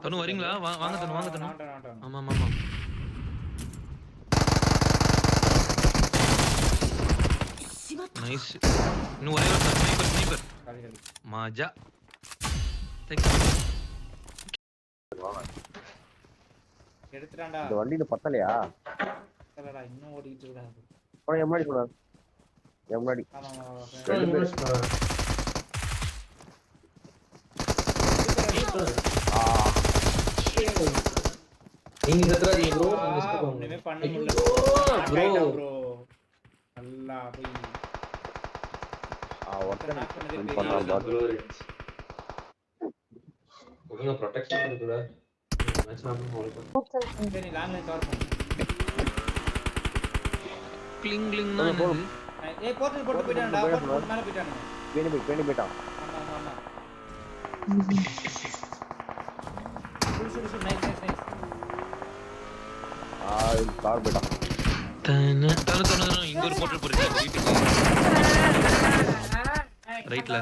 தனு வரீங்களா வாங்க தனு வாங்க தனு ஆமா ஆமா ஆமா நைஸ் இன்னும் ஒரே ஒரு ஸ்னைப்பர் மஜா எடுத்துட்டான்டா இந்த வண்டியில பத்தலையா பத்தலடா இன்னும் ஓடிட்டு இருக்கான் போய் முன்னாடி போடா முன்னாடி ரெண்டு பேர் நீங்க செத்துறாதீங்க ப்ரோ நீங்க செத்துக்கோங்க ஒண்ணுமே பண்ண முடியல ப்ரோ நல்லா போய் ஒருத்தர் நாக் பண்ணதே பண்ணா ப்ரோ ஒழுங்கா ப்ரொடெக்ஷன் இருக்குடா மேட்ச் ஆடணும் அவ்வளவுதான் சரி லாங்ல கவர் பண்ணு கிளிங் கிளிங்னா என்னது ஏய் போர்ட்டல் போட்டு போய்டான்டா போர்ட்டல் மேல போய்டானே பேணி போய்ட்டான் ஆமா ஆமா சுடு நைஸ் கார் போய்ட்டான் தனு இங்க ஒரு போர்ட்டல் போடுறீங்க வீட்டுக்கு ரைட்ல